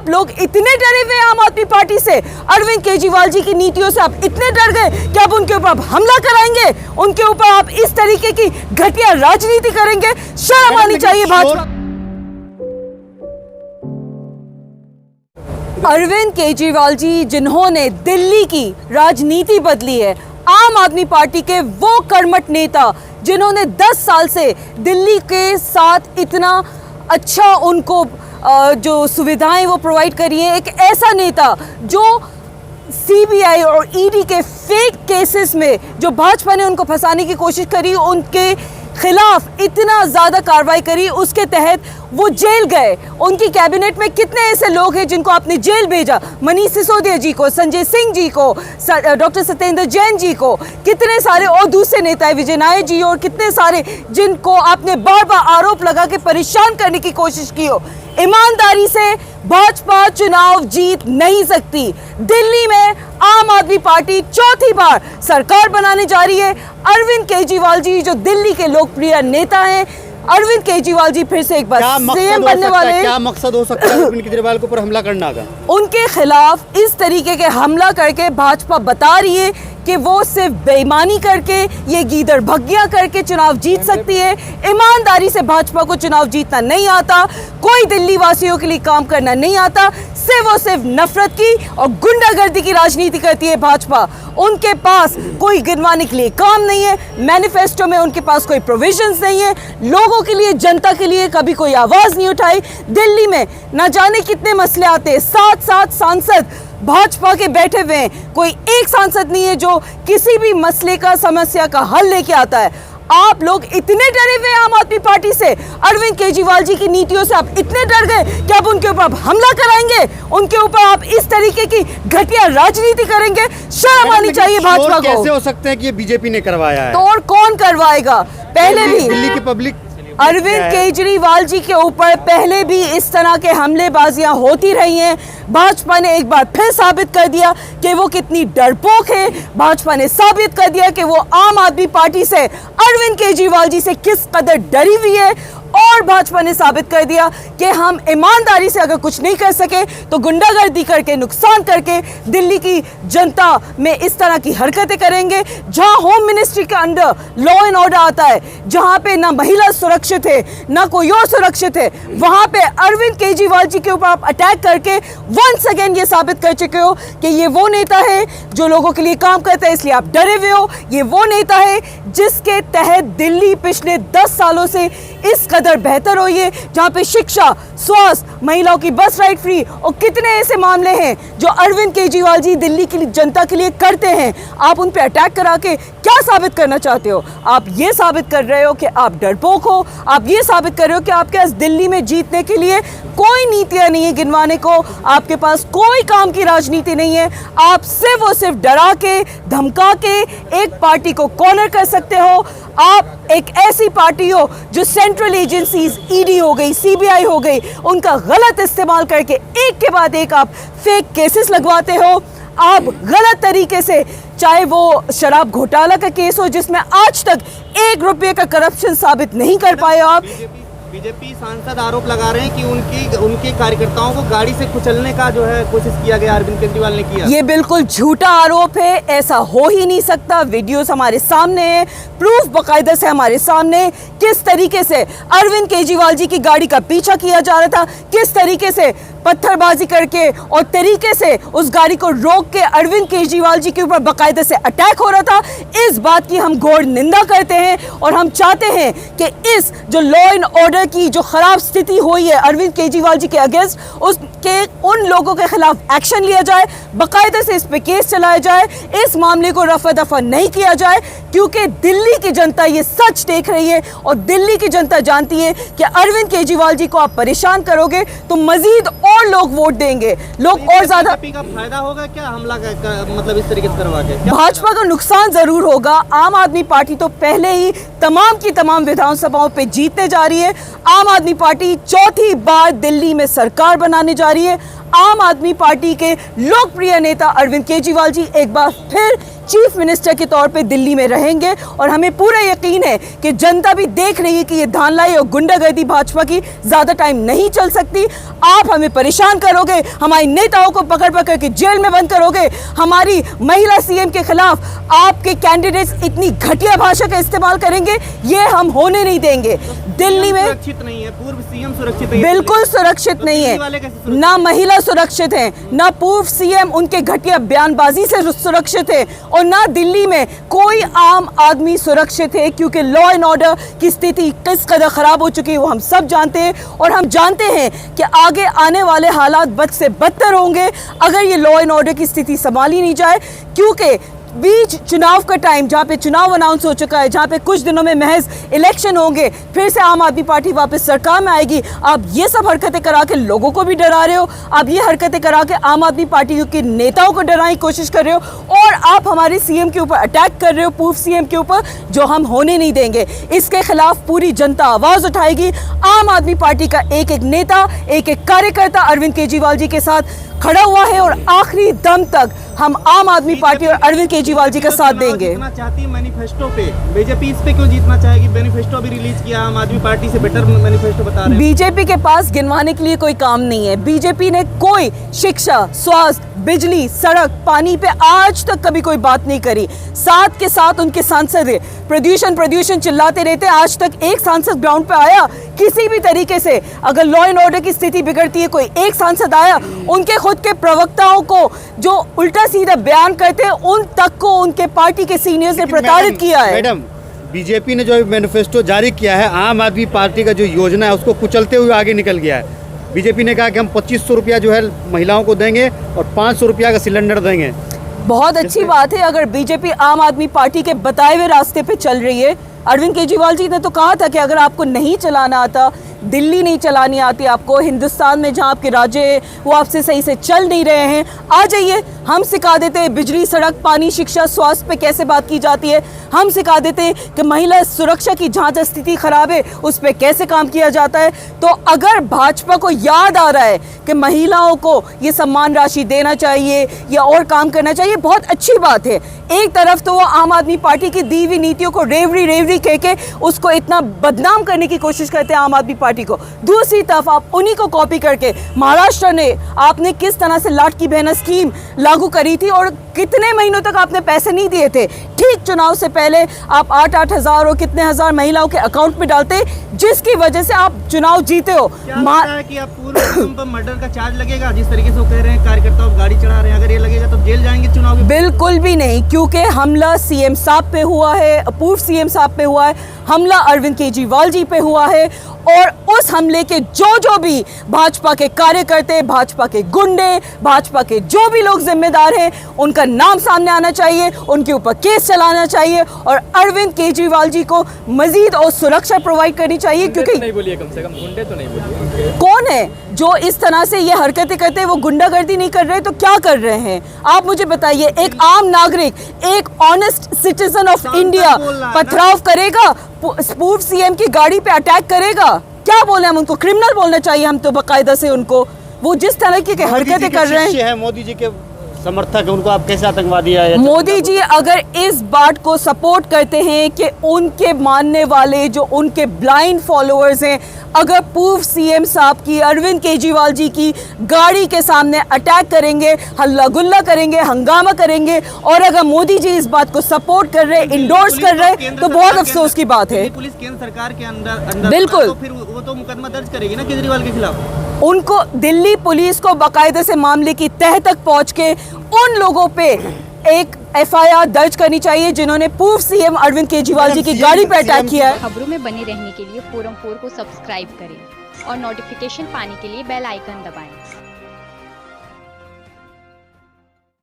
आप लोग इतने डरे हुए हैं आम आदमी पार्टी से, अरविंद केजरीवाल जी की नीतियों से आप इतने डर गए कि आप उनके ऊपर हमला कराएंगे, उनके ऊपर आप इस तरीके की घटिया राजनीति करेंगे। शर्म आनी चाहिए भाजपा। अरविंद केजरीवाल जी जिन्होंने दिल्ली की राजनीति बदली है, आम आदमी पार्टी के वो कर्मठ नेता जिन्होंने 10 साल से दिल्ली के साथ इतना अच्छा उनको जो सुविधाएं वो प्रोवाइड करी है, एक ऐसा नेता जो सीबीआई और ईडी के फेक केसेस में जो भाजपा ने उनको फंसाने की कोशिश करी, उनके खिलाफ इतना ज़्यादा कार्रवाई करी, उसके तहत वो जेल गए। उनकी कैबिनेट में कितने ऐसे लोग हैं जिनको आपने जेल भेजा, मनीष सिसोदिया जी को, संजय सिंह जी को, डॉक्टर सत्येंद्र जैन जी को, कितने सारे और दूसरे नेता है, विजय नायर जी, और कितने सारे जिनको आपने बार बार आरोप लगा के परेशान करने की कोशिश की हो। ईमानदारी से भाजपा चुनाव जीत नहीं सकती। दिल्ली में आम आदमी पार्टी चौथी बार सरकार बनाने जा रही है। अरविंद केजरीवाल जी जो दिल्ली के लोकप्रिय नेता हैं, अरविंद केजरीवाल जी फिर से एक बार सीएम बनने वाले हैं। क्या मकसद हो सकता है अरविंद केजरीवाल के ऊपर हमला करना का? उनके खिलाफ इस तरीके के हमला करके भाजपा बता रही है कि वो सिर्फ बेईमानी करके, ये गीदड़ भग्गियां करके चुनाव जीत सकती है। ईमानदारी से भाजपा को चुनाव जीतना नहीं आता, कोई दिल्ली वासियों के लिए काम करना नहीं आता, सिर्फ नफरत की और गुंडागर्दी की राजनीति करती है भाजपा। उनके पास कोई गिनवाने के लिए काम नहीं है, मैनिफेस्टो में उनके पास कोई प्रोविजंस नहीं है, लोगों के लिए, जनता के लिए कभी कोई आवाज नहीं उठाई। दिल्ली में न जाने कितने मसले आते हैं, 7 सांसद भाजपा के बैठे हुए हैं, कोई एक सांसद नहीं है जो किसी भी मसले का, समस्या का हल लेके आता है। आप लोग इतने डरे हुए हैं आम आदमी पार्टी से, अरविंद केजरीवाल जी की नीतियों से आप इतने डर गए कि आप उनके ऊपर हमला कराएंगे, उनके ऊपर आप इस तरीके की घटिया राजनीति करेंगे। शर्म आनी चाहिए भाजपा को। कैसे हो सकते हैं कि ये बीजेपी ने करवाया है? तोड़ कौन करवाएगा? पहले भी दिल्ली की पब्लिक अरविंद केजरीवाल जी के ऊपर पहले भी इस तरह के हमलेबाजियां होती रही हैं। भाजपा ने एक बार फिर साबित कर दिया कि वो कितनी डरपोक है। भाजपा ने साबित कर दिया कि वो आम आदमी पार्टी से, अरविंद केजरीवाल जी से किस कदर डरी हुई है। और भाजपा ने साबित कर दिया कि हम ईमानदारी से अगर कुछ नहीं कर सके तो गुंडागर्दी करके, नुकसान करके दिल्ली की जनता में इस तरह की हरकतें करेंगे। जहां होम मिनिस्ट्री के अंडर लॉ एंड ऑर्डर आता है, जहां पे ना महिला सुरक्षित है ना कोई और सुरक्षित है, वहां पे अरविंद केजरीवाल जी के ऊपर आप अटैक करके वंस अगेन ये साबित कर चुके हो कि ये वो नेता है जो लोगों के लिए काम करता है, इसलिए आप डरे हुए हो। ये वो नेता है जिसके तहत दिल्ली पिछले 10 सालों से इस कदर बेहतर हुई है, जहां पे शिक्षा, स्वास्थ्य, महिलाओं की बस राइड फ्री और कितने ऐसे मामले हैं जो अरविंद केजरीवाल जी दिल्ली की जनता के लिए करते हैं। आप उन पे अटैक करा के क्या साबित करना चाहते हो? आप ये साबित कर रहे हो कि आप डरपोक हो। आप ये साबित कर रहे हो कि आपके पास दिल्ली में जीतने के लिए कोई नीतियां नहीं है गिनवाने को, आपके पास कोई काम की राजनीति नहीं है। आप सिर्फ और सिर्फ डरा के, धमका के एक पार्टी को कॉर्नर कर सकते हो। आप एक ऐसी पार्टी हो जो सेंट्रल एजेंसीज, ईडी हो गई, सीबीआई हो गई, उनका गलत इस्तेमाल करके एक के बाद एक आप फेक केसेस लगवाते हो। आप गलत तरीके से, चाहे वो शराब घोटाला का केस हो जिसमें आज तक 1 रुपये का करप्शन साबित नहीं कर पाए हो आप। बीजेपी सांसद आरोप लगा रहे हैं कि उनके कार्यकर्ताओं को गाड़ी से कुचलने का जो है कोशिश किया गया, अरविंद केजरीवाल ने किया। ये बिल्कुल झूठा आरोप है, ऐसा हो ही नहीं सकता। वीडियोस हमारे सामने है, प्रूफ बाकायदा से हमारे सामने, किस तरीके से अरविंद केजरीवाल जी की गाड़ी का पीछा किया जा रहा था, किस तरीके से पत्थरबाजी करके और तरीके से उस गाड़ी को रोक के अरविंद केजरीवाल जी के ऊपर बाकायदा से अटैक हो रहा था। इस बात की हम घोर निंदा करते हैं और हम चाहते हैं कि इस जो लॉ एंड ऑर्डर की जो खराब स्थिति हुई है अरविंद केजरीवाल जी के अगेंस्ट, उसके उन लोगों के खिलाफ एक्शन लिया जाए, बाकायदा से इस पे केस चलाया जाए, इस मामले को रफा दफा नहीं किया जाए, क्योंकि दिल्ली की जनता ये सच देख रही है और दिल्ली की जनता जानती है कि अरविंद केजरीवाल जी को आप परेशान करोगे तो मजीद और लोग वोट देंगे, लोग और ज्यादा। का फायदा होगा क्या हमला मतलब इस तरीके से करवा के? भाजपा का नुकसान जरूर होगा। आम आदमी पार्टी तो पहले ही तमाम की तमाम विधानसभाओं पे जीतने जा रही है। आम आदमी पार्टी चौथी बार दिल्ली में सरकार बनाने जा रही है। आम आदमी पार्टी के लोकप्रिय नेता अरविंद केजरीवाल जी एक बार फिर चीफ मिनिस्टर के तौर पे दिल्ली में रहेंगे और हमें पूरा यकीन है कि जनता भी देख रही है कि ये धांधलाई और गुंडागर्दी भाजपा की ज्यादा टाइम नहीं चल सकती। आप हमें परेशान करोगे, हमारे नेताओं को पकड़ पकड़ के जेल में बंद करोगे, हमारी महिला सीएम के खिलाफ आपके कैंडिडेट्स इतनी घटिया भाषा का इस्तेमाल करेंगे, ये हम होने नहीं देंगे। दिल्ली में सुरक्षित नहीं है, पूर्व सीएम सुरक्षित नहीं है, बिल्कुल सुरक्षित नहीं दिल्ली वाले है, कैसे सुरक्षित? ना महिला सुरक्षित है, ना पूर्व सीएम उनके घटिया बयानबाजी से सुरक्षित है और ना दिल्ली में कोई आम आदमी सुरक्षित है, क्योंकि लॉ एंड ऑर्डर की स्थिति किस कदर खराब हो चुकी है वो हम सब जानते हैं। और हम जानते हैं कि आगे आने वाले हालात बद से बदतर होंगे अगर ये लॉ एंड ऑर्डर की स्थिति संभाली नहीं जाए, क्योंकि बीच चुनाव का टाइम जहाँ पे चुनाव अनाउंस हो चुका है, जहाँ पे कुछ दिनों में महज इलेक्शन होंगे, फिर से आम आदमी पार्टी वापस सरकार में आएगी। आप ये सब हरकतें करा के लोगों को भी डरा रहे हो, आप ये हरकतें करा के आम आदमी पार्टी के नेताओं को डराने की कोशिश कर रहे हो और आप हमारे सीएम के ऊपर अटैक कर रहे हो, पूर्व सीएम के ऊपर, जो हम होने नहीं देंगे। इसके खिलाफ पूरी जनता आवाज उठाएगी। आम आदमी पार्टी का एक एक नेता, एक एक कार्यकर्ता अरविंद केजरीवाल जी के साथ खड़ा हुआ है और आखिरी दम तक हम आम आदमी पार्टी और अरविंद केजरीवाल जी का साथ देंगे। जीतना चाहती है मैनिफेस्टो पे, बीजेपी इस पे क्यों जीतना चाहेगी? मैनिफेस्टो अभी रिलीज किया, आम आदमी पार्टी से बेटर मैनिफेस्टो बता रहे हैं। बीजेपी के पास गिनवाने के लिए कोई काम नहीं है। बीजेपी ने कोई शिक्षा, स्वास्थ्य, बिजली, सड़क, पानी पे आज तक कभी कोई बात नहीं करी। साथ के साथ उनके सांसद प्रदूषण चिल्लाते रहते, आज तक एक सांसद ग्राउंड पे आया किसी भी तरीके से? अगर लॉ एंड ऑर्डर की स्थिति बिगड़ती है, कोई एक सांसद आया? उनके खुद के प्रवक्ताओं को जो उल्टा सीधा बयान करते हैं उन तक को उनके पार्टी के सीनियर्स ने प्रताड़ित किया है। मैडम, बीजेपी ने जो मैनिफेस्टो जारी किया है, आम आदमी पार्टी का जो योजना है उसको कुचलते हुए आगे निकल गया है। बीजेपी ने कहा कि हम 2500 रुपया जो है महिलाओं को देंगे और 500 रुपया का सिलेंडर देंगे। बहुत अच्छी बात है अगर बीजेपी आम आदमी पार्टी के बताए हुए रास्ते पे चल रही है। अरविंद केजरीवाल जी ने तो कहा था कि अगर आपको नहीं चलाना आता, दिल्ली नहीं चलानी आती आपको, हिंदुस्तान में जहाँ आपके राज्य है वो आपसे सही से चल नहीं रहे हैं, आ जाइए, हम सिखा देते हैं बिजली, सड़क, पानी, शिक्षा, स्वास्थ्य पे कैसे बात की जाती है। हम सिखा देते हैं कि महिला सुरक्षा की जहाँ जहाँ स्थिति खराब है उस पर कैसे काम किया जाता है। तो अगर भाजपा को याद आ रहा है कि महिलाओं को ये सम्मान राशि देना चाहिए या और काम करना चाहिए, बहुत अच्छी बात है। एक तरफ तो वो आम आदमी पार्टी की दी हुई नीतियों को रेवड़ी कह के उसको इतना बदनाम करने की कोशिश करते हैं आम आदमी पार्टी को, दूसरी तरफ आप उन्हीं को कॉपी करके महाराष्ट्र ने आपने किस तरह से लाट की बहना स्कीम लागू करी थी और कितने महीनों तक आपने पैसे नहीं दिए थे। ठीक चुनाव से पहले आप 8-8 हजार और कितने हजार महिलाओं के अकाउंट में डालते, जिसकी वजह से आप चुनाव जीते हो। क्या लगता है कि आप पूर्व सीएम पर मर्डर का चार्ज लगेगा? जिस तरीके से वो कह रहे हैं कार्यकर्ता गाड़ी चढ़ा रहे हैं, अगर ये लगेगा तो जेल जाएंगे चुनाव के? बिल्कुल भी नहीं, क्योंकि हमला सीएम साहब पे हुआ है, पूर्व सीएम साहब पे हुआ है, हमला अरविंद केजरीवाल जी पे हुआ है और उस हमले के जो भी भाजपा के कार्यकर्ते, भाजपा के गुंडे, भाजपा के जो भी लोग जिम्मेदार हैं, उनका नाम सामने आना चाहिए, उनके ऊपर केस चलाना चाहिए और अरविंद केजरीवाल जी को मजीद और सुरक्षा प्रोवाइड करनी चाहिए। क्योंकि नहीं बोलिए, कम से कम गुंडे तो नहीं बोलिए। कौन है जो इस तरह से ये हरकतें करते हैं? वो गुंडागर्दी नहीं कर रहे तो क्या कर रहे हैं? आप मुझे बताइए, एक आम नागरिक, एक ऑनेस्ट सिटीजन ऑफ इंडिया पथराव करेगा, पूर्व सीएम की गाड़ी पे अटैक करेगा? क्या बोले हम उनको? क्रिमिनल बोलना चाहिए हम तो बाकायदा से उनको। वो जिस तरह की हरकतें कर रहे हैं, मोदी जी के समर्थक है, उनको आप कैसे आतंकवादी है? मोदी जी अगर इस बात को सपोर्ट करते हैं कि उनके मानने वाले, जो उनके ब्लाइंड फॉलोअर्स हैं, अगर पूर्व सीएम साहब की, अरविंद केजरीवाल जी की गाड़ी के सामने अटैक करेंगे, हल्ला गुल्ला करेंगे, हंगामा करेंगे और अगर मोदी जी इस बात को सपोर्ट कर रहे, इंडोर्स कर रहे, तो बहुत अफसोस की बात है। पुलिस केंद्र सरकार के अंदर बिल्कुल, तो फिर वो तो मुकदमा दर्ज करेगी ना केजरीवाल के खिलाफ। उनको, दिल्ली पुलिस को बाकायदे से मामले की तह तक पहुंच के उन लोगों पे एक एफआईआर दर्ज करनी चाहिए जिन्होंने पूर्व सीएम अरविंद केजरीवाल जी की गाड़ी पर अटैक किया है। खबरों में बने रहने के लिए फोरम 4 को सब्सक्राइब करें और नोटिफिकेशन पाने के लिए बेल आइकन दबाएं।